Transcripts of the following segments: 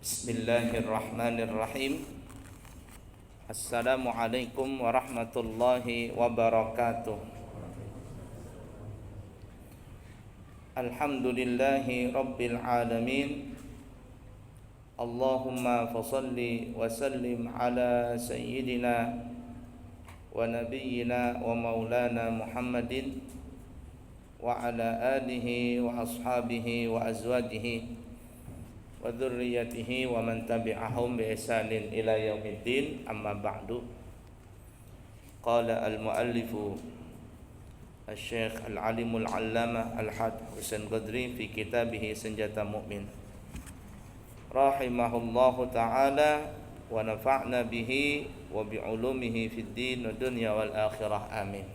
Bismillahirrahmanirrahim. Assalamualaikum warahmatullahi wabarakatuh. Alhamdulillahi rabbil alamin. Allahumma fasalli wa sallim ala sayyidina wa nabiyyina wa maulana Muhammadin wa ala alihi wa ashabihi wa azwajihi wa dzurriyyatihi wa man tabi'ahum bi ihsanin ila yaumiddin, amma ba'du. Qala al-muallifu Asy-Syaikh al-Alimul 'Allamah Al-Hajj Husain Qadri fi kitabih Senjata Mukmin rahimahullahu ta'ala wa nafa'na bihi wa bi 'ulumihi fid din wa dunya wal akhirah, amin.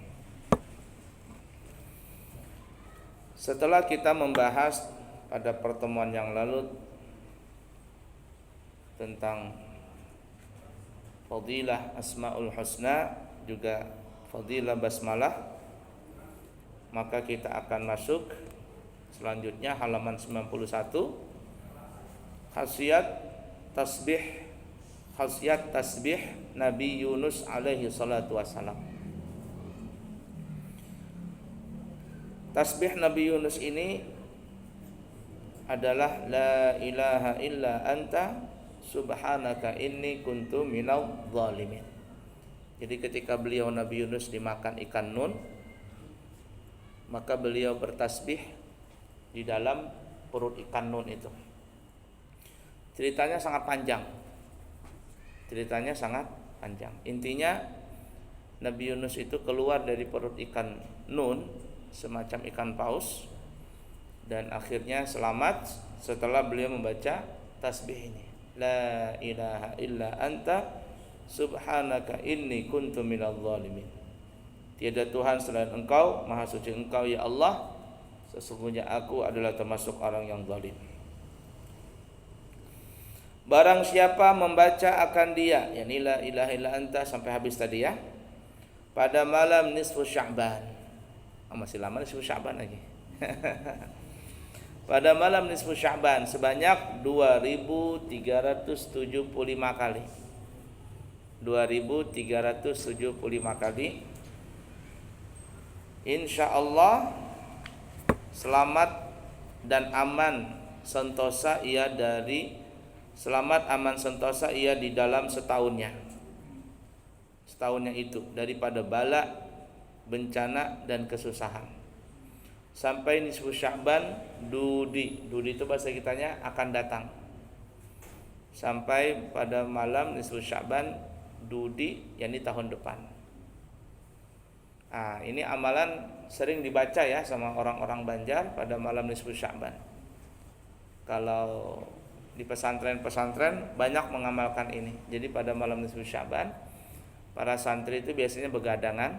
Setelah kita membahas pada pertemuan yang lalu tentang fadilah Asmaul Husna, juga fadilah basmalah, maka kita akan masuk selanjutnya halaman 91, khasiat tasbih Nabi Yunus alaihi salatu wassalam. Tasbih Nabi Yunus ini adalah la ilaha illa anta subhanaka inni kuntu minadh dhalimin. Jadi ketika beliau Nabi Yunus dimakan ikan nun, maka beliau bertasbih di dalam perut ikan nun itu. Ceritanya sangat panjang. Intinya Nabi Yunus itu keluar dari perut ikan nun, semacam ikan paus, dan akhirnya selamat setelah beliau membaca tasbih ini. La ilaha illa anta subhanaka inni kuntu minadh dhalimin. Tiada Tuhan selain Engkau, Maha suci Engkau ya Allah, sesungguhnya aku adalah termasuk orang yang zalim. Barang siapa membaca akan dia, yakni la ilaha illa anta sampai habis tadi ya, pada malam nisfu Sya'ban. Masih lama nisfu Sya'ban lagi. Pada malam nisfu Sya'ban sebanyak 2375 kali. 2375 kali. Insyaallah selamat dan aman sentosa ia di dalam setahunnya. Setahunnya itu daripada bala, bencana dan kesusahan. Sampai nisfu Sya'ban, dudi itu bahasa kitanya akan datang. Sampai pada malam nisfu Sya'ban, dudi yakni tahun depan. Ini amalan sering dibaca ya sama orang-orang Banjar pada malam nisfu Sya'ban. Kalau di pesantren-pesantren banyak mengamalkan ini. Jadi pada malam nisfu Sya'ban, para santri itu biasanya begadangan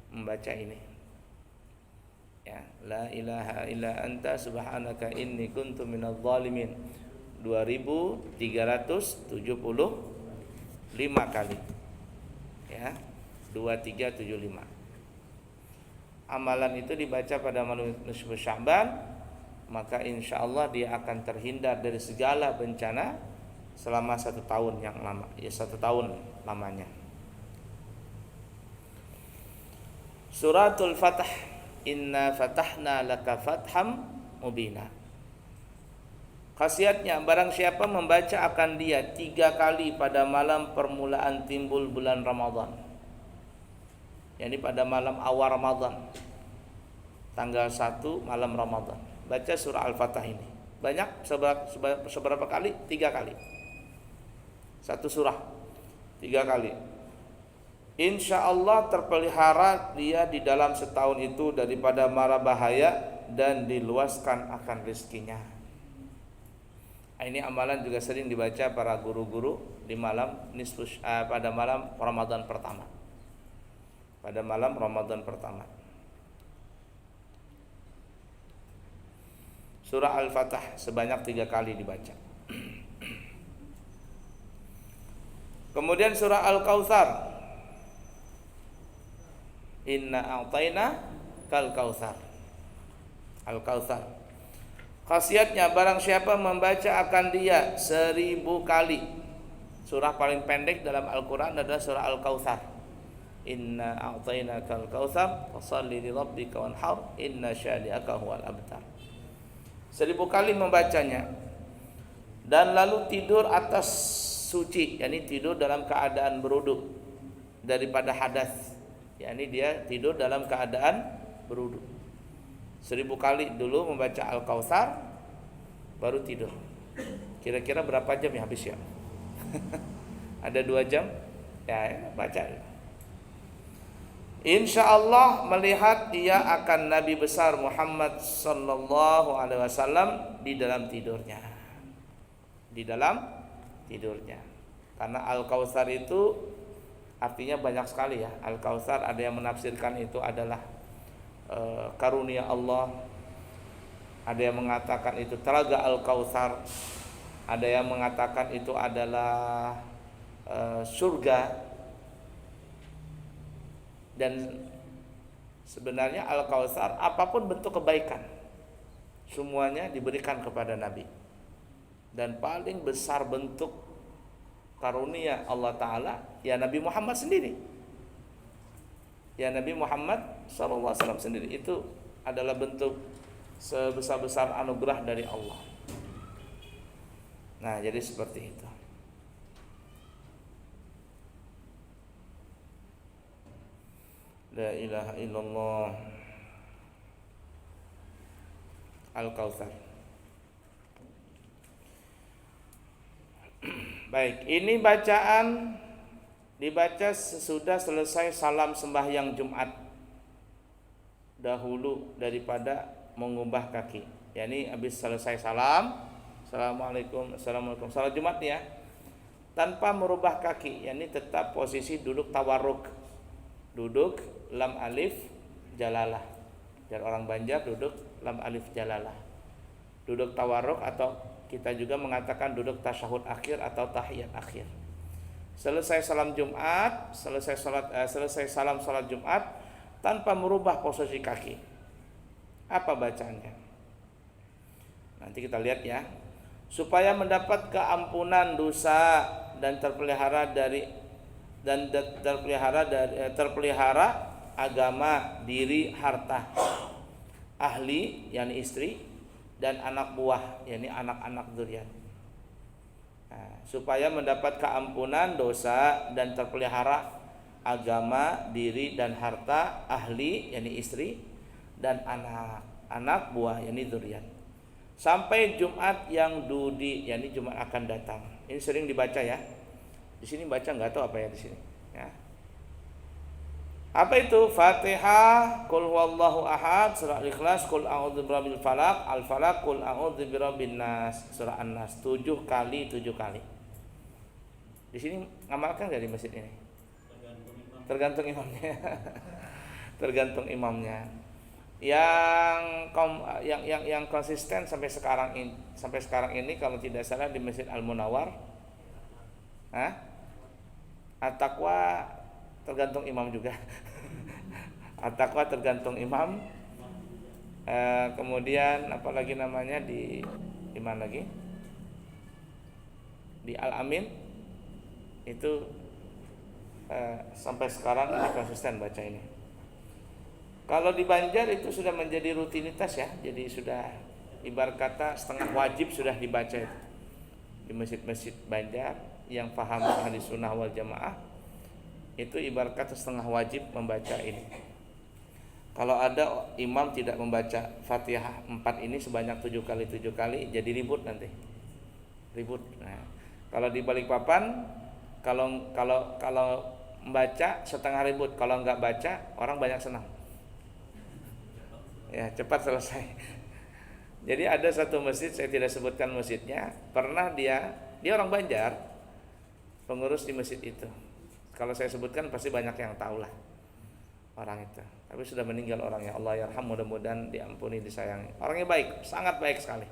membaca ini. Ya, la ilaha illa anta subhanaka inni kuntu minadh dhalimin 2375 kali. Ya, 2375. Amalan itu dibaca pada malam nisfu Sya'ban, maka insyaallah dia akan terhindar dari segala bencana selama 1 tahun yang lama. Ya, 1 tahun lamanya. Suratul Fatah. Inna fatahna laka fatham mubina. Khasiatnya, barang siapa membaca akan dia 3 kali pada malam permulaan timbul bulan Ramadan, yakni pada malam awal Ramadan, tanggal 1 malam Ramadan, baca surah Al-Fatah ini. Banyak seberapa kali? 3 kali. 1 surah 3 kali. Insya Allah terpelihara dia di dalam setahun itu daripada mara bahaya dan diluaskan akan rezekinya. Ini amalan juga sering dibaca para guru-guru di malam pada malam Ramadan pertama. Pada malam Ramadan pertama. Surah Al-Fatah sebanyak 3 kali dibaca. Kemudian surah Al-Kautsar. Inna a'tayna kal kautsar. Al-Kautsar. Khasiatnya barang siapa membaca akan dia 1000 kali. Surah paling pendek dalam Al-Quran adalah surah Al-Kautsar. Inna a'tainakal kautsar fashalli li rabbika wanhar inna syani'aka huwal abtar. 1000 kali membacanya. Dan lalu tidur atas suci, yakni tidur dalam keadaan berwudu daripada hadas. Yakni dia tidur dalam keadaan berwudu. 1000 kali dulu membaca Al-Kautsar baru tidur. Kira-kira berapa jam ya habis ya? Ada 2 jam? Ya, baca. Insya Allah melihat dia akan Nabi besar Muhammad sallallahu alaihi wasallam di dalam tidurnya. Di dalam tidurnya. Karena Al-Kautsar itu artinya banyak sekali ya. Al-Kautsar ada yang menafsirkan itu adalah karunia Allah. Ada yang mengatakan itu telaga Al-Kautsar. Ada yang mengatakan itu adalah surga. Dan sebenarnya Al-Kautsar apapun bentuk kebaikan semuanya diberikan kepada Nabi. Dan paling besar bentuk karunia Allah Ta'ala ya Nabi Muhammad sendiri. Ya Nabi Muhammad SAW sendiri. Itu adalah bentuk sebesar-besar anugerah dari Allah. Nah jadi seperti itu. La ilaha illallah. Al-Kautsar. Baik, ini bacaan dibaca sesudah selesai salam sembahyang Jumat dahulu daripada mengubah kaki. Yani habis selesai salam, assalamualaikum, assalamualaikum, salat Jumat ya, tanpa merubah kaki, yani tetap posisi duduk tawarruk, duduk lam alif jalalah. Dan orang Banjar duduk lam alif jalalah, duduk tawarruk atau kita juga mengatakan duduk tasyahud akhir atau tahiyat akhir. Selesai salam Jumat, selesai salam salat Jumat tanpa merubah posisi kaki. Apa bacaannya? Nanti kita lihat ya. Supaya mendapat keampunan dosa dan terpelihara agama, diri, harta, ahli yakni istri, dan anak buah yakni anak-anak dzurriyyah. Nah, supaya mendapat keampunan dosa dan terpelihara agama, diri dan harta, ahli yakni istri, dan anak buah yakni dzurriyyah. Sampai Jumat yang dudi yakni Jumat akan datang. Ini sering dibaca ya. Di sini baca nggak tahu apa ya di sini. Ya. Apa itu? Fatihah, Qul huwallahu ahad, surah Al-Ikhlas, Qul a'udzu birabbil falaq, Al-Falaq, Qul a'udzu birabbin nas, surah An-Nas 7 kali. Di sini ngamalkan enggak di masjid ini? Tergantung imamnya. Tergantung imamnya. Yang konsisten sampai sekarang ini kalau tidak salah di Masjid Al-Munawwar. At-Taqwa tergantung imam juga. At-Taqwa tergantung imam. Kemudian apalagi namanya di mana lagi? Di Al-Amin itu sampai sekarang ini konsisten baca ini. Kalau di Banjar itu sudah menjadi rutinitas ya. Jadi sudah ibarat kata setengah wajib sudah dibaca itu. Di masjid-masjid Banjar yang paham ahli sunnah wal jamaah itu ibarat kata setengah wajib membaca ini. Kalau ada imam tidak membaca Fatihah 4 ini sebanyak 7 kali jadi ribut nanti. Ribut. Nah, kalau di Balikpapan kalau membaca setengah ribut, kalau enggak baca orang banyak senang. Ya, cepat selesai. Jadi ada satu masjid, saya tidak sebutkan masjidnya, pernah dia orang Banjar, pengurus di masjid itu. Kalau saya sebutkan pasti banyak yang tahu lah orang itu. Tapi sudah meninggal orangnya. Allah yarham, mudah-mudahan diampuni, disayangi. Orangnya baik, sangat baik sekali.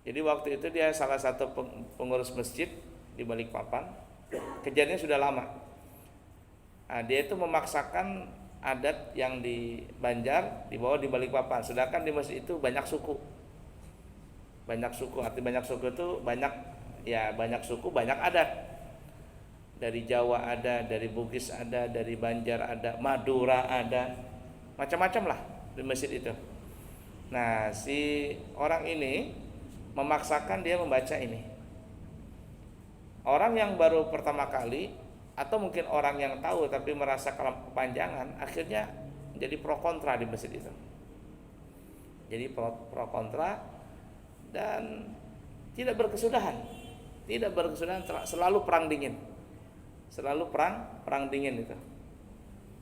Jadi waktu itu dia salah satu pengurus masjid di Balikpapan. Kejadiannya sudah lama. Nah, dia itu memaksakan adat yang di Banjar dibawa di Balikpapan. Sedangkan di masjid itu banyak suku. Banyak suku, arti banyak suku itu banyak, ya banyak suku banyak adat. Dari Jawa ada, dari Bugis ada, dari Banjar ada, Madura ada, macam-macam lah di masjid itu. Nah, si orang ini memaksakan dia membaca ini. Orang yang baru pertama kali atau mungkin orang yang tahu tapi merasa kepanjangan, akhirnya jadi pro kontra di masjid itu. Jadi pro kontra dan tidak berkesudahan. Tidak berkesudahan, selalu perang dingin. Selalu perang dingin itu.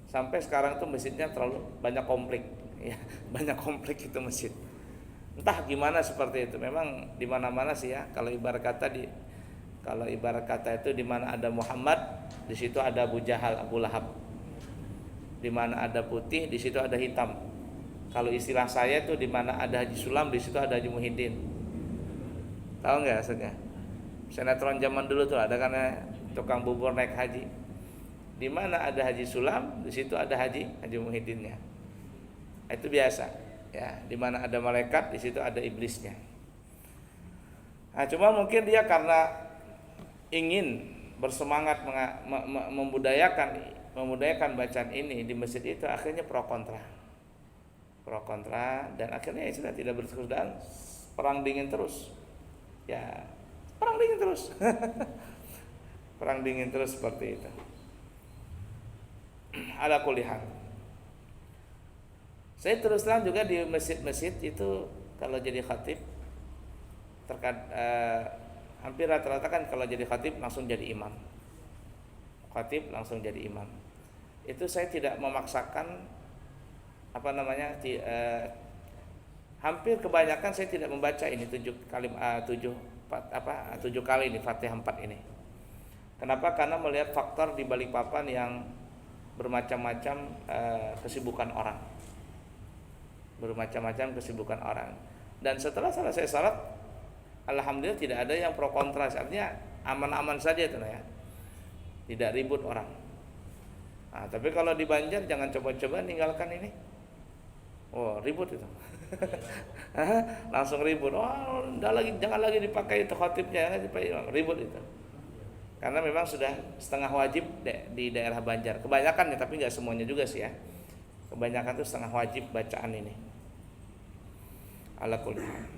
Sampai sekarang tuh masjidnya terlalu banyak konflik, ya, banyak konflik itu masjid. Entah gimana seperti itu. Memang di mana-mana sih ya. Kalau ibarat kata itu di mana ada Muhammad, di situ ada Abu Jahal, Abu Lahab. Di mana ada putih, di situ ada hitam. Kalau istilah saya tuh di mana ada Haji Sulam, di situ ada Haji Muhyiddin. Tahu nggak maksudnya? Sinetron zaman dulu tuh ada karena tukang bubur naik haji. Di mana ada Haji Sulam, di situ ada Haji Muhyiddinnya. Itu biasa, ya. Di mana ada malaikat, di situ ada iblisnya. Nah, cuma mungkin dia karena ingin bersemangat membudayakan bacaan ini di masjid itu, akhirnya pro kontra dan akhirnya sudah tidak berkesudahan, perang dingin terus, ya perang dingin terus. Perang dingin terus seperti itu. Ala kulli hal. Saya terus terang juga di masjid-masjid itu kalau jadi khatib hampir rata-rata kan kalau jadi khatib langsung jadi imam. Khatib langsung jadi imam. Itu saya tidak memaksakan hampir kebanyakan saya tidak membaca ini 7 kali ini Fatihah 4 ini. Kenapa? Karena melihat faktor di Balikpapan yang bermacam-macam kesibukan orang. Dan setelah selesai salat, alhamdulillah tidak ada yang pro kontra, artinya aman-aman saja itu ya. Tidak ribut orang. Nah, tapi kalau di Banjar jangan coba-coba ninggalkan ini. Oh, ribut itu. Langsung ribut. Oh, jangan lagi dipakai itu khatibnya, ribut itu. Karena memang sudah setengah wajib di daerah Banjar. Kebanyakan ya, tapi nggak semuanya juga sih ya. Kebanyakan itu setengah wajib bacaan ini. Ala kulli hal.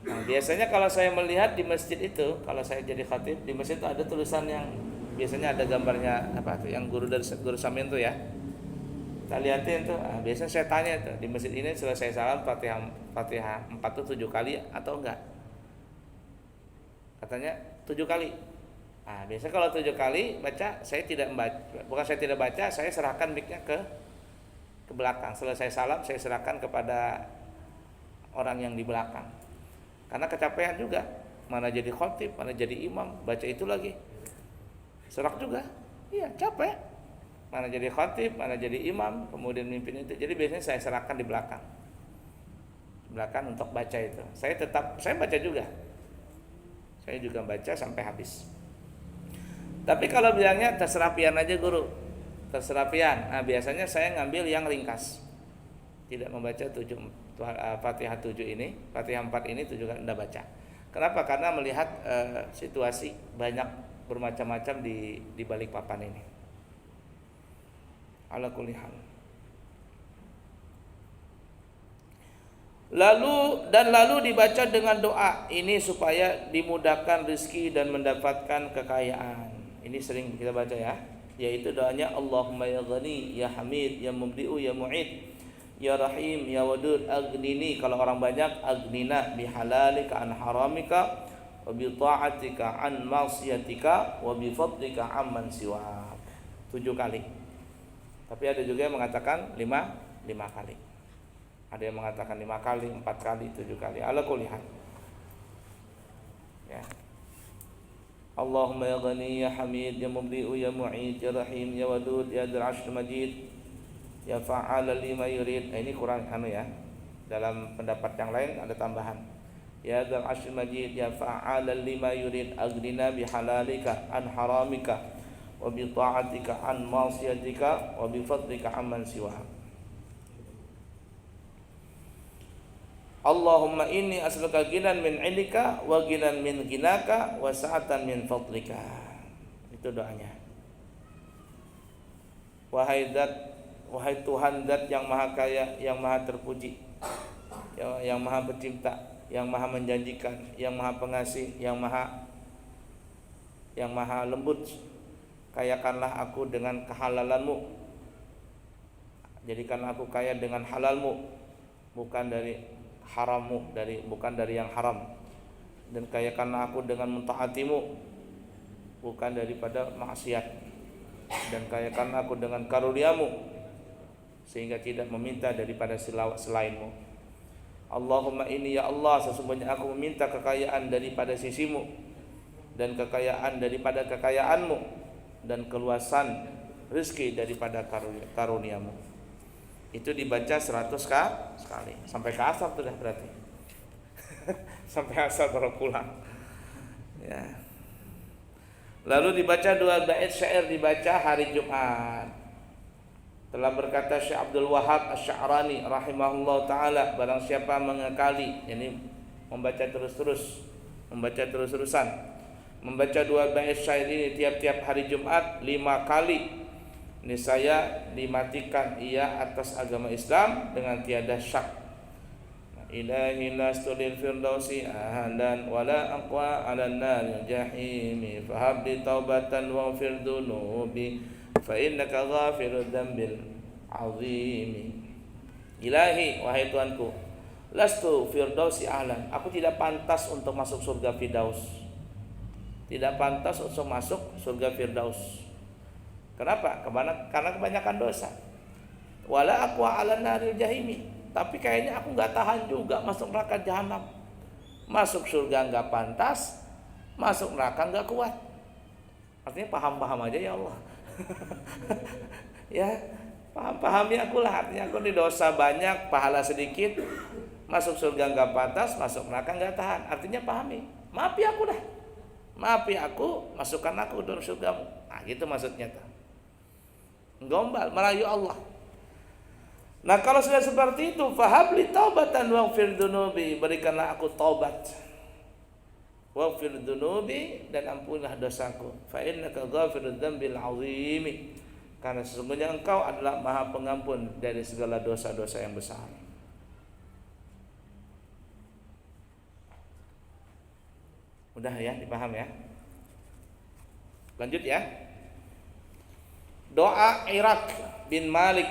Nah, biasanya kalau saya melihat di masjid itu, kalau saya jadi khatib di masjid itu ada tulisan yang biasanya ada gambarnya apa tuh, yang guru Samin tuh ya. Kita lihatin tuh. Nah, biasanya saya tanya tuh di masjid ini selesai salam Fatihah 4 tuh 7 kali atau enggak? Katanya 7 kali. Nah, biasa kalau 7 kali baca, saya tidak membaca. Bukan saya tidak baca, saya serahkan mic-nya ke belakang. Selesai salam saya serahkan kepada orang yang di belakang. Karena kecapean juga. Mana jadi khatib, mana jadi imam, baca itu lagi. Serak juga. Iya, capek. Mana jadi khatib, mana jadi imam, kemudian mimpin itu. Jadi biasanya saya serahkan di belakang. Belakang untuk baca itu. Saya baca juga. Saya juga baca sampai habis. Tapi kalau bilangnya terserah pian aja guru, terserah pian. Nah, biasanya saya ngambil yang ringkas. Tidak membaca Fatihah 7 ini, Fatihah 4 ini 7 kali enggak baca. Kenapa? Karena melihat situasi banyak bermacam-macam di Balikpapan ini. Ala kulli hal. Lalu dibaca dengan doa ini supaya dimudahkan rezeki dan mendapatkan kekayaan. Ini sering kita baca ya, yaitu doanya Allahumma ya Ghani ya Hamid ya Mubdi'u ya Mu'id ya Rahim ya Wadud aghnini. Kalau orang banyak aghnina bihalalika an haramika wa bi ta'atika an ma'siyatika wa bi fadlika amman siwak. 7 kali. Tapi ada juga yang mengatakan 5 kali. Ada yang mengatakan 5 kali, 4 kali, 7 kali. Ala kulli hal. Ya. Allahumma ya Ghani ya Hamid ya Mubdi'u ya Mu'id ya Rahim ya Wadud ya Dzal 'Arsy Majid ya Fa'ala lima yurid. Ini kurang ya. Dalam pendapat yang lain ada tambahan. Ya Dzal 'Arsy Majid ya Fa'ala lima yurid aghnina bihalalika an haramika wa bi ta'atika an ma'siyatika wa bi fadlika amman siwak. Allahumma inni as'aluka ghinan min 'indika wa ghinan min ghinaka wa sa'atan min fadlika. Itu doanya. Wahai Tuhan zat yang maha kaya, yang maha terpuji, yang maha pencipta, yang maha menjanjikan, yang maha pengasih, yang maha lembut, kayakanlah aku dengan kehalalanmu, jadikanlah aku kaya dengan halalmu, bukan dari harammu, bukan dari yang haram, dan kayakanlah aku dengan mentaatimu, bukan daripada maksiat, dan kayakanlah aku dengan karuniamu, sehingga tidak meminta daripada selainmu. Allahumma inni ya Allah, sesungguhnya aku meminta kekayaan daripada sisimu, dan kekayaan daripada kekayaanmu, dan keluasan rezeki daripada karuniamu. Itu dibaca 100 kali sampai ke asar tuh dah berarti. Sampai asar baru pulang. Ya. Lalu dibaca 2 bait syair dibaca hari Jumat. Telah berkata Syekh Abdul Wahab Asy-Sya'rani rahimahullah taala, barang siapa mengekali, yani membaca terus-terusan, membaca 2 bait syair ini tiap-tiap hari Jumat 5 kali, niscaya dimatikan ia atas agama Islam dengan tiada syak. Ilahi lastu lil firdausi ahlan wala aqwa 'alan nar jahimi fahabli taubatan waghfir dhunubi fa innaka ghafirud dzambil azimi. Ilahi, wahai Tuhanku, lastu firdausi ahlan, aku tidak pantas untuk masuk surga Firdaus. Tidak pantas untuk masuk surga Firdaus. Kenapa? Karena kebanyakan dosa. Wala aqwa 'alan naril jahimi, tapi kayaknya aku enggak tahan juga masuk neraka jahanam. Masuk surga enggak pantas, masuk neraka enggak kuat. Artinya paham-paham aja ya Allah. Ya, pahami aku lah. Artinya aku di dosa banyak, pahala sedikit, masuk surga enggak pantas, masuk neraka enggak tahan. Artinya pahami. Maafi aku dah. Maafi aku, masukkan aku dalam surgamu. Nah, gitu maksudnya tuh. Gombal, merayu Allah. Nah, kalau sudah seperti itu, fahabli taubatan waghfir dzunubi, berikanlah aku taubat. Waghfir dzunubi, dan ampunilah dosaku. Fa innaka ghafirudz dzambil azimi, karena sesungguhnya engkau adalah maha pengampun dari segala dosa-dosa yang besar. Udah ya, dipaham ya. Lanjut ya. Doa Iraq bin Malik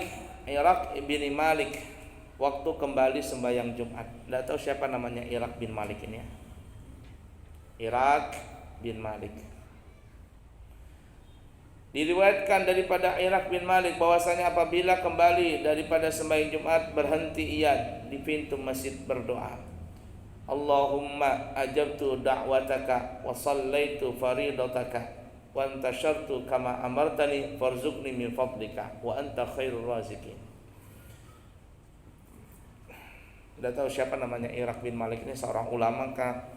waktu kembali sembahyang Jumat. Tidak tahu siapa namanya Iraq bin Malik ini ya. Iraq bin Malik. Diriwayatkan daripada Iraq bin Malik bahwasanya apabila kembali daripada sembahyang Jumat, berhenti ia di pintu masjid berdoa. Allahumma ajabtu da'wataka wa sallaitu faridataka wa antashartu kama amartani farzuqni min fadlika wa anta khairur raziqin. Tidak tahu siapa namanya Iraq bin Malik ini, seorang ulama kah,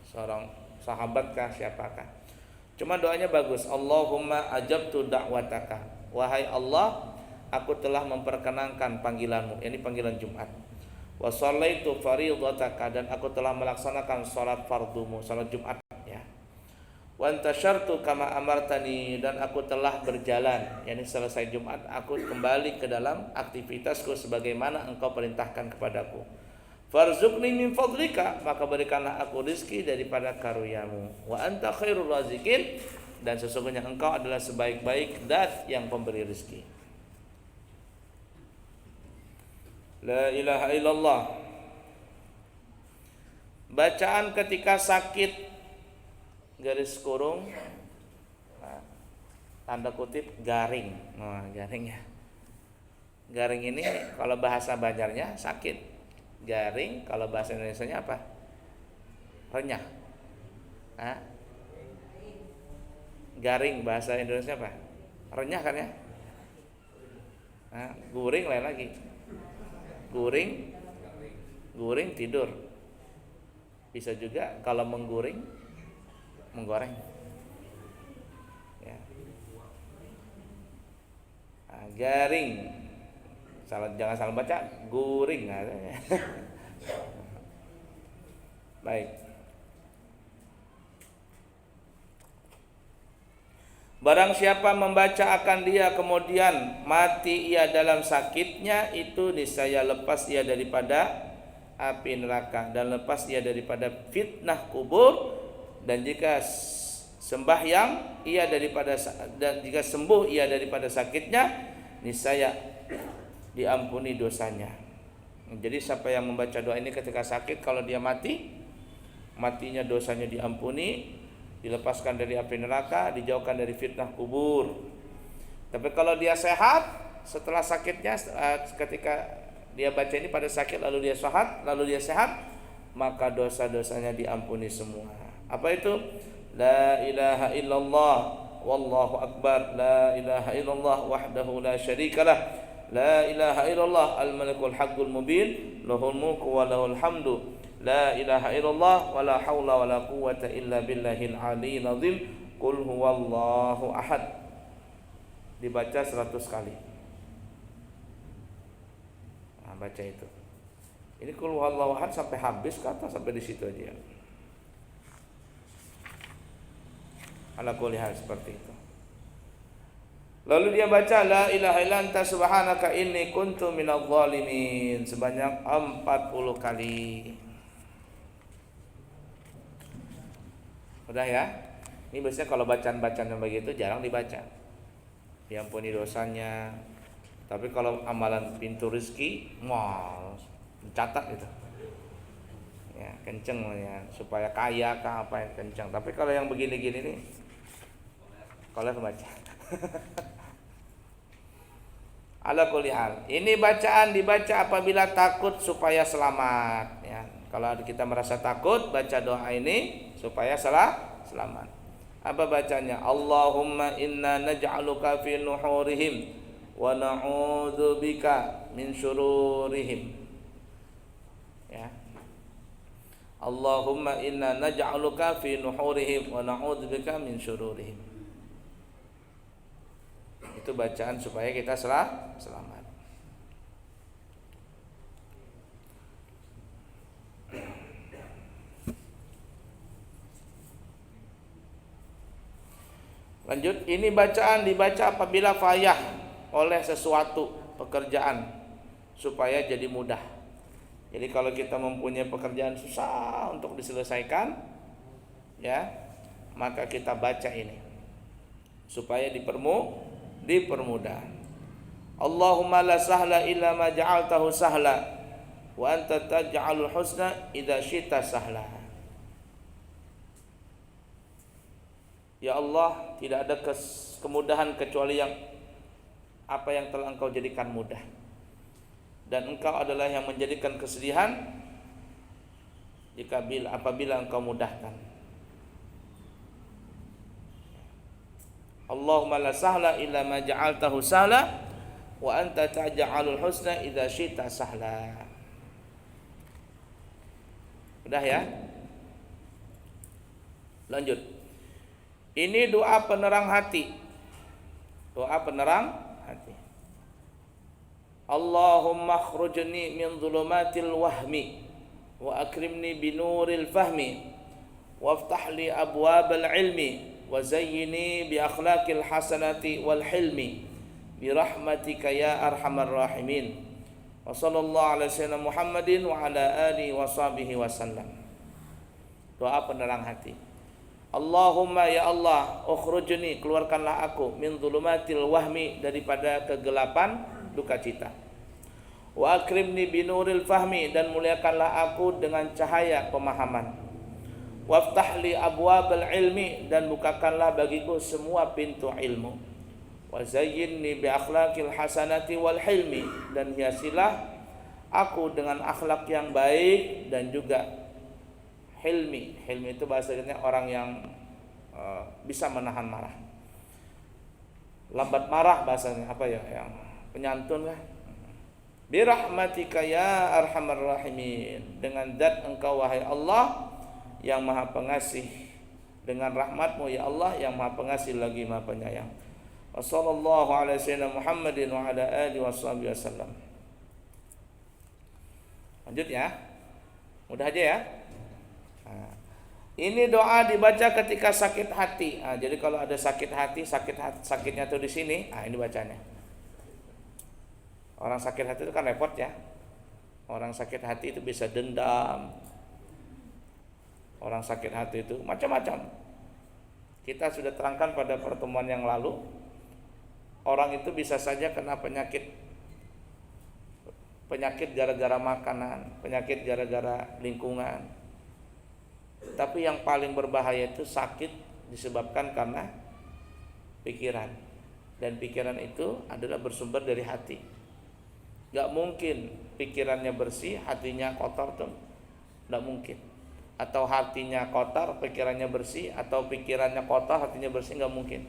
seorang sahabat kah, siapakah? Cuma doanya bagus. Allahumma ajabtu da'wataka, wahai Allah, aku telah memperkenankan panggilanmu, ini panggilan Jumat. Wa shallaitu faridataka, dan aku telah melaksanakan salat fardumu, salat Jumat ya. Wa antashartu kama amartani, dan aku telah berjalan, yakni selesai Jumat aku kembali ke dalam aktivitasku sebagaimana engkau perintahkan kepadaku. Farzuqni min fadlika, maka berikanlah aku rezeki daripada karuniamu. Wa anta khairur raziqin, dan sesungguhnya engkau adalah sebaik-baik zat yang pemberi rezeki. La ilaha illallah. Bacaan ketika sakit, garis kurung, tanda kutip garing. Nah, garing ya. Garing ini kalau bahasa Banjarnya sakit. Garing kalau bahasa Indonesianya apa? Renyah. Hah? Garing bahasa Indonesia apa? Renyah kan ya? Nah, guring lain lagi. Guring tidur. Bisa juga kalau menggoreng ya. Nah, garing, jangan salah baca, guring. Baik. Barang siapa membaca akan dia kemudian mati ia dalam sakitnya, itu niscaya lepas ia daripada api neraka dan lepas ia daripada fitnah kubur. Dan jika sembahyang ia daripada, dan jika sembuh ia daripada sakitnya, niscaya diampuni dosanya. Jadi siapa yang membaca doa ini ketika sakit, kalau dia matinya dosanya diampuni, dilepaskan dari api neraka, dijauhkan dari fitnah kubur. Tapi kalau dia sehat setelah sakitnya, ketika dia baca ini pada sakit lalu dia sehat, maka dosa-dosanya diampuni semua. Apa itu? La ilaha illallah wallahu akbar, la ilaha illallah wahdahu la syarikalah, la ilaha illallah al-malikul haqqul mubin, lahul mulku wa lahul hamdu, la ilaha illallah wa la haula wa la quwwata illa billahil aliyyil azim, qul huwallahu ahad. Dibaca 100 kali. Nah, baca itu. Ini qul huwallahu ahad sampai habis kata, sampai di situ aja. Ala kulli hal seperti itu. Lalu dia baca la ilaha illa anta subhanaka inni kuntu minadh dhalimin sebanyak 40 kali. Udah ya? Ini biasanya kalau bacaan-bacaan yang begitu jarang dibaca. Diampuni dosanya. Tapi kalau amalan pintu rezeki, mencatat itu. Ya, kenceng ya, supaya kaya kah apa yang kenceng. Tapi kalau yang begini-gini nih, kalau baca. Ala kulli hal. Ini bacaan dibaca apabila takut supaya selamat ya. Kalau kita merasa takut, baca doa ini supaya selamat. Apa bacanya? Allahumma inna naj'aluka fi nuhurihim wa na'udzubika min syururihim. Ya. Allahumma inna naj'aluka fi nuhurihim wa na'udzubika min syururihim. Itu bacaan supaya kita selamat. Lanjut, ini bacaan dibaca apabila payah oleh sesuatu pekerjaan supaya jadi mudah. Jadi kalau kita mempunyai pekerjaan susah untuk diselesaikan, ya, maka kita baca ini supaya dipermudah. Allahumma la sahla illa ma ja'altahu sahla wa anta taj'alul husna idza syi'ta sahla. Ya Allah, tidak ada kemudahan kecuali apa yang telah Engkau jadikan mudah. Dan Engkau adalah yang menjadikan kesedihan apabila Engkau mudahkan. Allahumma la sahla illa ma ja'altahu sahla wa anta taj'alul husna idza syi'ta sahla. Udah ya? Lanjut. Ini doa penerang hati. Doa penerang hati. Allahumma akhrujni min dhulumatil wahmi wa akrimni binuril fahmi waftah li abwabal ilmi wa zayyini bi akhlaqil hasanati wal hilmi bi rahmatika ya arhamar rahimin. Wa sallallahu ala sayyidina Muhammadin wa ala alihi wa sahbihi wasallam. Doa penerang hati. Allahumma ya Allah, ukhrujni, keluarkanlah aku min dhulumatil wahmi, daripada kegelapan duka cita. Wa akrimni binuril fahmi, dan muliakanlah aku dengan cahaya pemahaman. Waftah li abwabal ilmi, dan bukakanlah bagiku semua pintu ilmu. Wa zayyinni bi akhlaqil hasanati wal hilmi, dan hiasilah aku dengan akhlak yang baik dan juga hilmi. Hilmi itu bahasanya orang yang bisa menahan marah. Lambat marah bahasanya apa ya? Yang penyantun lah. Bi rahmatika ya arhamar rahimin, dengan zat Engkau wahai Allah yang Maha Pengasih, dengan rahmatmu ya Allah yang Maha Pengasih lagi Maha Penyayang. Wassallallahu ala sayyidina Muhammadin wa ala alihi washabihi wasallam. Lanjut ya. Mudah aja ya. Nah, ini doa dibaca ketika sakit hati. Nah, jadi kalau ada sakit hati, sakitnya tuh di sini. Nah, ini bacanya. Orang sakit hati itu kan repot ya. Orang sakit hati itu bisa dendam. Orang sakit hati itu macam-macam. Kita sudah terangkan pada pertemuan yang lalu. Orang itu bisa saja kena penyakit gara-gara makanan, penyakit gara-gara lingkungan. Tapi yang paling berbahaya itu sakit disebabkan karena pikiran. Dan pikiran itu adalah bersumber dari hati. Gak mungkin pikirannya bersih, hatinya kotor tuh. Gak mungkin. Atau hatinya kotor, pikirannya bersih. Atau pikirannya kotor, hatinya bersih, gak mungkin.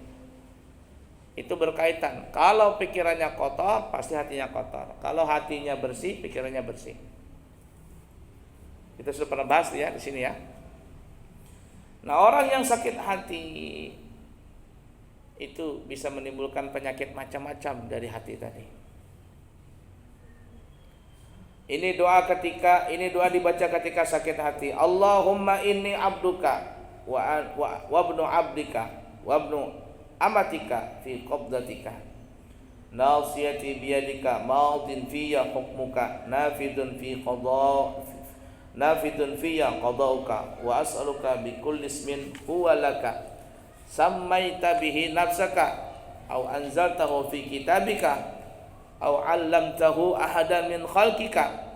Itu berkaitan. Kalau pikirannya kotor, pasti hatinya kotor. Kalau hatinya bersih, pikirannya bersih. Kita sudah pernah bahas ya di sini ya. Nah, orang yang sakit hati itu bisa menimbulkan penyakit macam-macam dari hati tadi. Ini doa dibaca ketika sakit hati. Allahumma inni abduka wa ibnu abdika wa ibnu amatika fi qabdatika. Nasiyati biyadika madin fiyya hukmuka nafidun fiyya qadauka wa as'aluka bi kulli ismin huwa laka sammaita bihi nafsaka aw anzaltahu fi kitabika aw 'allamtahu ahadan min khalqika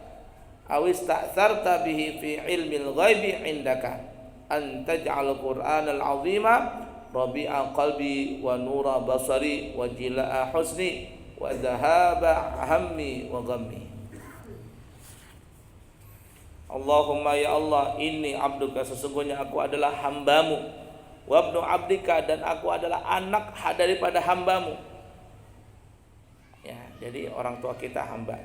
aw ista'tharta bihi fi ilmil ghaibi 'indaka an taj'al qur'anal 'azima rabi'a qalbi wa nura basari wa jilaa husni wa dhahaba hammi wa ghammi. Allahumma ya Allah, inni abduka, sesungguhnya aku adalah hambamu, wa ibnu abdika, dan aku adalah anak daripada hambamu. Ya, jadi orang tua kita hamba.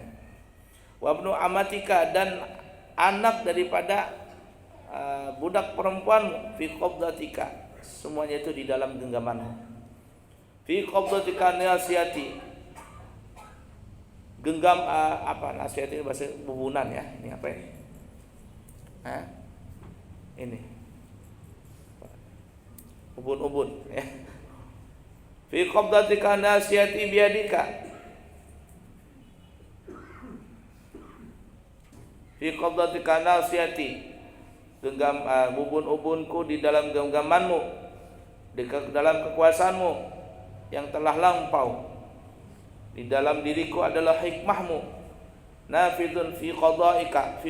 Wa ibnu amatika, dan anak daripada budak perempuanmu, fi qabdatika, semuanya itu di dalam genggamanmu. Fi qabdatika nasiyati, genggam nasihat ini bahasa bubunan ya. Ini apa ini? Ini ubun-ubun ya. Fi qabdatika nasiyati biyadika, fi qabdatika nasiyati, genggam ubun-ubunku di dalam genggamanmu, di dalam kekuasaanmu yang telah lampau. Di dalam diriku adalah hikmahmu. Nafidun fi qadaika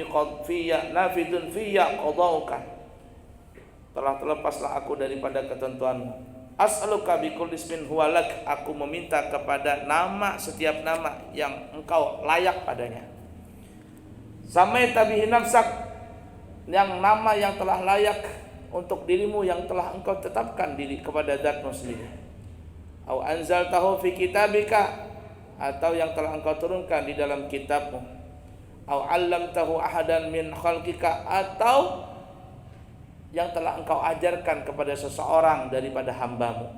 nafidun fiyya qadauka, telah terlepaslah aku daripada ketentuanmu. As'aluka bi kulli ismin huwa lak, aku meminta kepada setiap nama yang engkau layak padanya. Samaita bihi nafsak, yang nama yang telah layak untuk dirimu, yang telah engkau tetapkan diri kepada zatmu sendiri. Au anzaltahu fi kitabika, atau yang telah engkau turunkan di dalam kitabmu. Au 'allamtahu ahadan min khalqika, atau yang telah engkau ajarkan kepada seseorang daripada hambamu.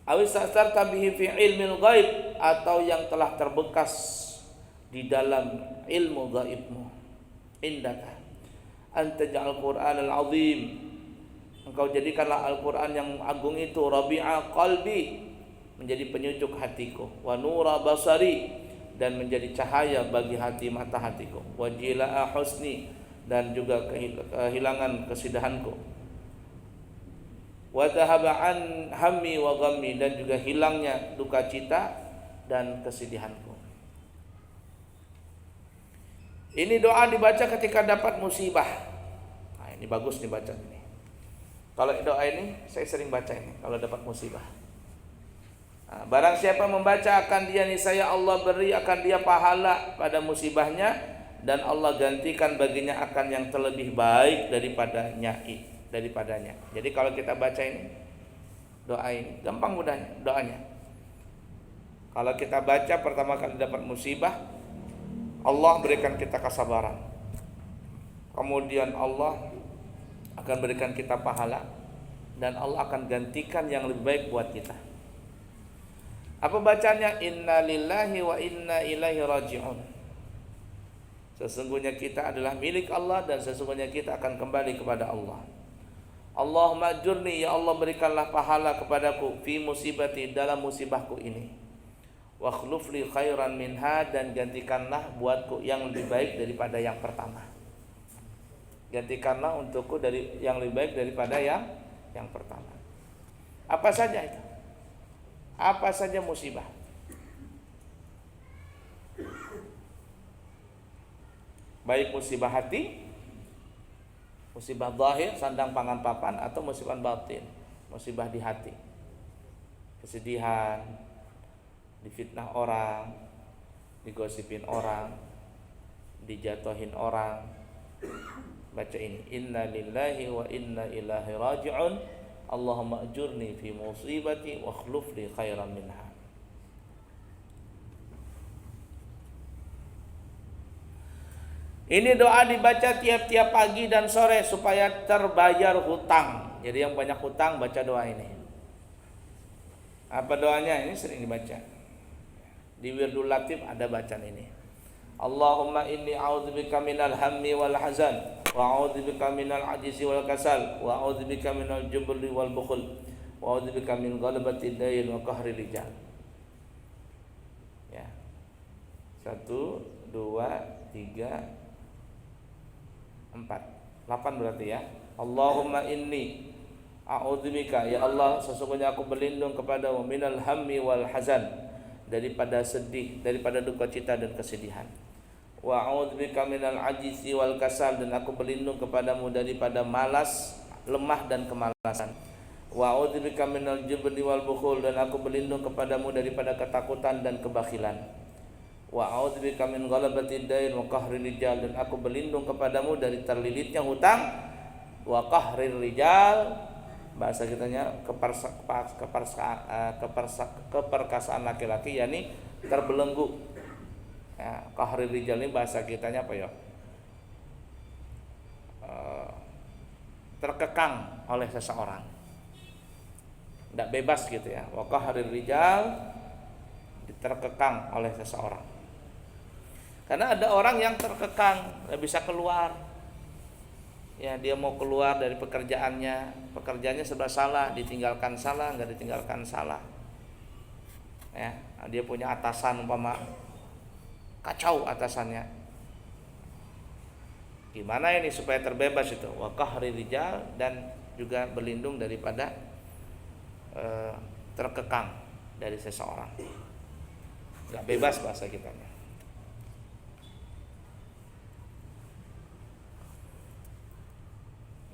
Aw istasarta bihi fi ilmil ghaib, atau yang telah terbekas di dalam ilmu gaibmu. Indaka anta ja'al Qur'anal 'azim, engkau jadikanlah Al-Qur'an yang agung itu rabi'a qalbi, menjadi penyejuk hatiku, wa nura basari, dan menjadi cahaya bagi mata hatiku, wa jilaa husni, dan juga kehilangan kesidahanku, wa dhahaba an hammi wa ghammi, dan juga hilangnya duka cita dan kesedihanku. Ini doa dibaca ketika dapat musibah. Nah, ini bagus dibaca ini. Kalau doa ini saya sering baca ini kalau dapat musibah. Barang siapa membaca akan dia niscaya Allah beri akan dia pahala pada musibahnya, dan Allah gantikan baginya akan yang terlebih baik daripadanya. Jadi kalau kita baca ini doa ini gampang mudahnya doanya. Kalau kita baca pertama kali dapat musibah, Allah berikan kita kesabaran. Kemudian Allah akan berikan kita pahala, dan Allah akan gantikan yang lebih baik buat kita. Apa bacanya? Inna lillahi wa inna ilaihi raji'un. Sesungguhnya kita adalah milik Allah dan sesungguhnya kita akan kembali kepada Allah. Allahumma ajurni, ya Allah berikanlah pahala kepadaku fi musibati, dalam musibahku ini. Wa khlufli khairan minha, dan gantikanlah buatku yang lebih baik daripada yang pertama. Gantikanlah untukku dari yang lebih baik daripada yang pertama. Apa saja itu? Apa saja musibah? Baik musibah hati, musibah zahir, sandang pangan papan, atau musibah batin, musibah di hati, kesedihan, difitnah orang, digosipin orang, dijatuhin orang. Baca ini, inna lillahi wa inna ilaihi raji'un, Allahumma ajurni fi musibati wa akhluf li khairan minha. Ini doa dibaca tiap-tiap pagi dan sore supaya terbayar hutang. Jadi yang banyak hutang baca doa ini. Apa doanya? Ini sering dibaca. Di Wirdul Latif ada bacaan ini. Allahumma inni a'udzubika minal hammi wal hazan, wa a'udzubika minal ajzi wal kasal, wa a'udzubika minal jubli wal bukhl, wa a'udzubika min ghalabati dayn wa qahri rijal. Ya. 1 2 3 4, 8 berarti ya. Allahumma inni a'udzubika, ya Allah sesungguhnya aku berlindung kepadamu minal hammi wal hazan, daripada sedih, daripada duka cita dan kesedihan. Wa a'udzubika minal ajzi wal kasal, dan aku berlindung kepadamu daripada malas, lemah dan kemalasan. Wa a'udzubika minal jubni wal bukhul, dan aku berlindung kepadamu daripada ketakutan dan kebakilan. Wa a'udzubika min ghalabati dain wa qahri rijal, dan aku berlindung kepadamu dari terlilitnya hutang, wa qahri rijal, bahasa kitanya keperkasaan laki-laki, yakni terbelenggu. Ya, qahri rijal ini bahasa kitanya apa ya? Terkekang oleh seseorang, tidak bebas gitu ya. Wa qahri rijal, terkekang oleh seseorang. Karena ada orang yang terkekang, tidak bisa keluar. Ya, dia mau keluar dari pekerjaannya serba salah, ditinggalkan salah, nggak ditinggalkan salah. Ya, dia punya atasan umpama kacau atasannya. Gimana ini supaya terbebas itu? Wa qahri rijal, dan juga berlindung daripada terkekang dari seseorang. Nggak bebas bahasa kitanya.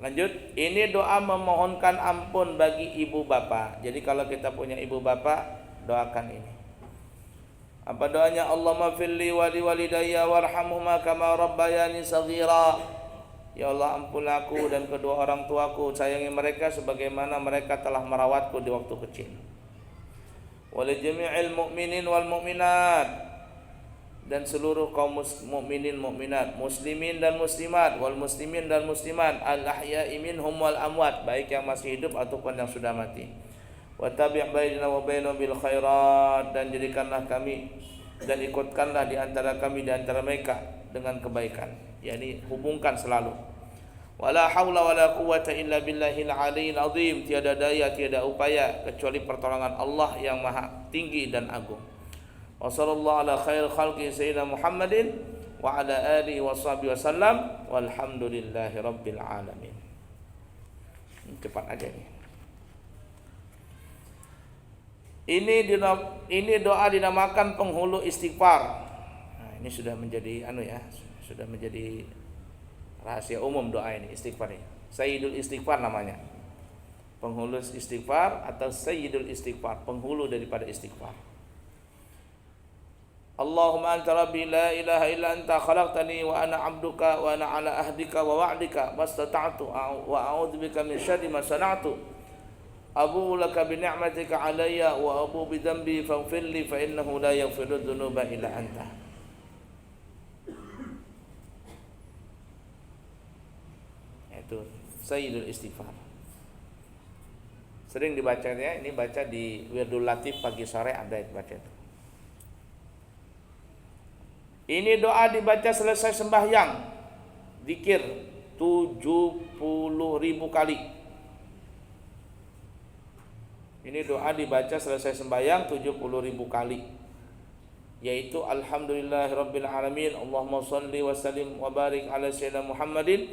Lanjut, ini doa memohonkan ampun bagi ibu bapak. Jadi kalau kita punya ibu bapak, doakan ini. Apa doanya? Allahumma firli wa liwalidayya warhamhuma kama rabbayani shaghira. Ya Allah, ampun aku dan kedua orang tuaku, sayangi mereka sebagaimana mereka telah merawatku di waktu kecil. Wa li jami'il mu'minin wal mu'minat, dan seluruh kaum mukminin mukminat, muslimin dan muslimat, wal muslimin dan muslimat, al ahya'i minhum wal amwat, baik yang masih hidup ataupun yang sudah mati. Wa tabi' bainana wa bainahum bil khairat, dan jadikanlah kami dan ikutkanlah di antara kami di antara mereka dengan kebaikan, yakni hubungkan selalu. Wala haula wala quwwata illa billahil aliyil azim, tiada daya tiada upaya kecuali pertolongan Allah yang maha tinggi dan agung. Wa sallallahu ala khair khalqi sayyidina Muhammadin wa ala alihi wa sahbihi wasallam walhamdulillahi rabbil alamin. Cepat aja nih. Ini doa dinamakan penghulu istighfar. Nah, ini sudah menjadi sudah menjadi rahasia umum doa ini, istighfar ini. Sayyidul istighfar namanya. Penghulu istighfar atau sayyidul istighfar, penghulu daripada istighfar. Allahumma anta rabbi la ilaha illa anta khalaqtani wa ana 'abduka wa ana 'ala ahdika wa wa'dika mastata'tu wa a'udzu bika min syarri ma sana'tu. Abu laka bi ni'matika 'alayya wa abu bi dhanbi faghfir li fa innahu la yaghfiru dzunuba illa anta. Itu sayyidul istighfar. Sering dibacanya, ini baca di Wirdul Latif pagi sore ada itu baca itu. Ini doa dibaca selesai sembahyang. Zikir 70.000 kali. Ini doa dibaca selesai sembahyang 70.000 kali. Yaitu alhamdulillahirabbil alamin, Allahumma shalli wa sallim wa barik ala sayyidina Muhammadin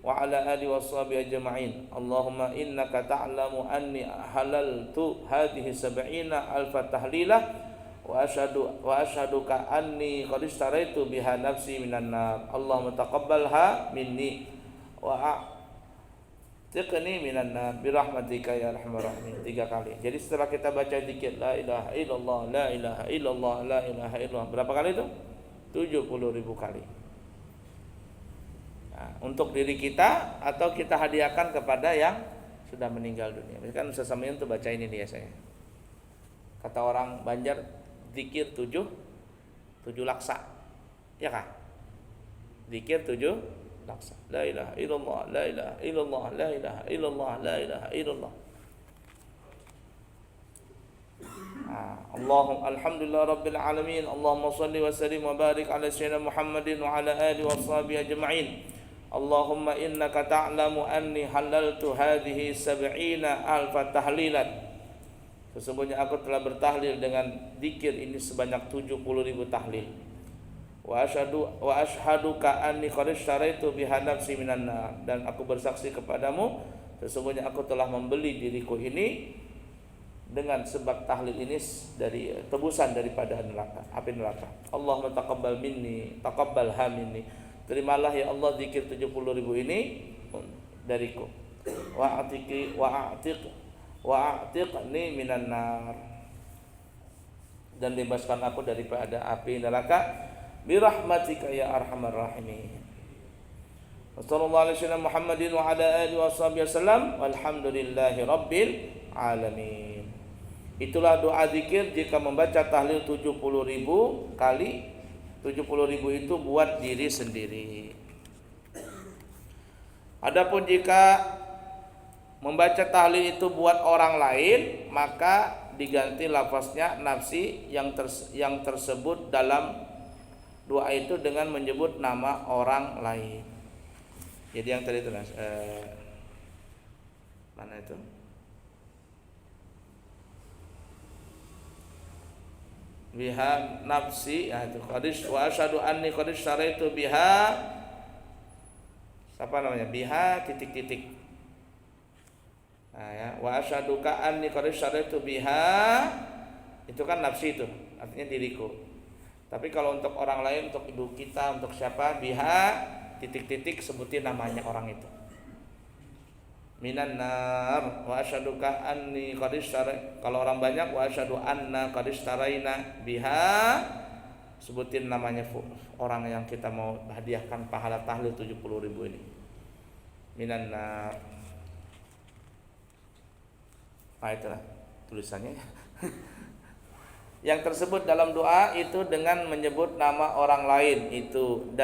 wa ala alihi washabihi ajma'in. Allahumma innaka ta'lamu anni halaltu hadhihi 70 alfa tahlilah wa ashaduka anni qad istaraitu biha nafsi minan nar. Allahumma taqabbalha minni wa a'tiqni minan nar bi rahmatika ya arhamar rahimin. 3 kali. Jadi setelah kita baca zikir la ilaha illallah, la ilaha illallah, la ilaha illallah, berapa kali itu? 70.000 kali. Nah, untuk diri kita atau kita hadiahkan kepada yang sudah meninggal dunia. Misalkan Ustaz Samiun tuh baca ini dia saya. Kata orang Banjar, zikir 7 laksa. Ya kan? Zikir 7 laksa. La ilaha illallah, la ilaha illallah, la ilaha illallah, la ilaha illallah. Allahumma alhamdulillah rabbil alamin, Allahumma shalli wa sallim wa barik ala sayyidina Muhammadin wa ala alihi washabihi ajma'in. Allahumma innaka ta'lamu anni halaltu hadhihi 70 alfa tahlilat. Sesungguhnya aku telah bertahlil dengan zikir ini sebanyak 70.000 tahlil. Wa ashaduka anni qad istaraitu biha nafsi minan nar. Dan aku bersaksi kepadamu sesungguhnya aku telah membeli diriku ini dengan sebab tahlil ini dari tebusan daripada neraka, api neraka. Allahumma taqabbal minni, taqabbalha minni. Terimalah ya Allah zikir 70.000 ini dariku. Wa a'tiqni minan nar. Dan bebaskan aku daripada api neraka bi rahmatika ya arhamar rahimin. Wassallallahu alaihi wasallam Muhammadin wa ala alihi washabihi wasallam walhamdulillahi rabbil alamin. Itulah doa zikir jika membaca tahlil 70.000 kali. 70.000 itu buat diri sendiri. Adapun jika membaca tahlil itu buat orang lain, maka diganti lafaznya nafsi yang tersebut dalam doa itu dengan menyebut nama orang lain. Jadi yang tadi itu mana itu? Biha nafsi, ya itu qadis wa asyhadu anni qad istaraitu biha, apa namanya, biha titik-titik. Nah ya, wa asyaduka anni qad istaraitu biha, itu kan nafsi itu, artinya diriku. Tapi kalau untuk orang lain, untuk ibu kita, untuk siapa, biha titik-titik, sebutin namanya orang itu. Minan nar wa asyaduka anni qad istaraitu, kalau orang banyak wa asyadu anna qad istaraina biha, sebutin namanya orang yang kita mau hadiahkan pahala tahlil 70.000 ini. Minan nar. Nah itulah tulisannya. Yang tersebut dalam doa itu dengan menyebut nama orang lain itu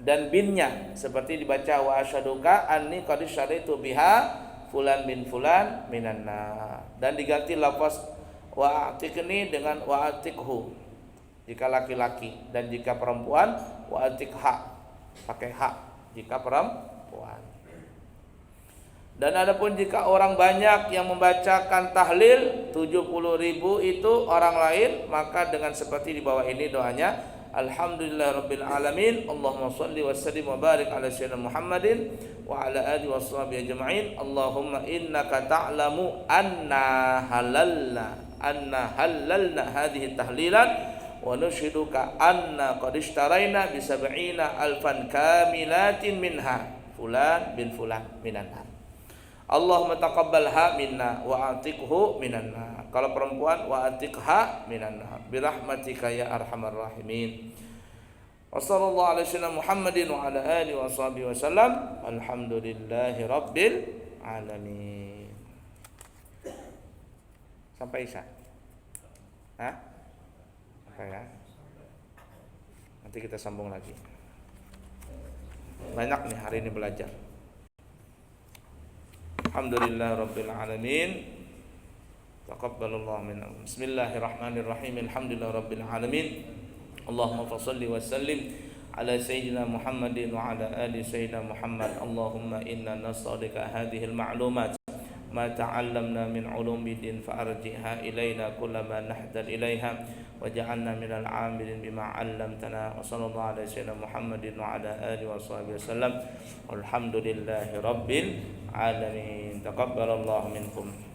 dan binnya, seperti dibaca wa asyaduka anni qad syaraitu biha fulan bin fulan minan nar, dan diganti lafaz wa atiqni dengan wa atiqhu jika laki-laki, dan jika perempuan wa atiqha pakai hak jika perempuan. Dan adapun jika orang banyak yang membacakan tahlil 70.000 itu orang lain, maka dengan seperti di bawah ini doanya, alhamdulillahirabbil alamin, Allahumma shalli wa sallim wa barik ala sayyidina Muhammadin wa ala alihi washabihi ajma'in. Allahumma innaka ta'lamu anna halalna hadhihi tahlilan wa nushiduka anna qad ishtaraina bi 70 alfan kamilatin minha fulan bin fulan minan nar. Allahumma taqabbalha minna wa atiqhu minan nar. Kalau perempuan wa atiqha minan nar bi rahmatika ya arhamar rahimin. Wassallallahu ala sayyidina Muhammadin wa ala alihi washabihi wasallam. Alhamdulillahi rabbil alamin. Sampai Isya. Hah? Oke ya. Nanti kita sambung lagi. Banyak nih hari ini belajar. Alhamdulillah rabbil alamin. Taqabbalallahu minna. Bismillahirrahmanirrahim. Alhamdulillah rabbil alamin. Allahumma fassalli wa sallim ala sayyidina Muhammadin wa ala ali sayyidina Muhammad. Allahumma inna nas'aluka hadhihi al-ma'lumat ma ta'allamna min ulumi din fa'arji'ha ilayna kullama nahdar ilayha waj'alna minal 'amilin bima 'allamtana. Wa sallallahu ala sayyidina Muhammadin wa ala alihi wa sahbihi wasallam. Walhamdulillahi rabbil alamin. Taqabbalallahu minkum.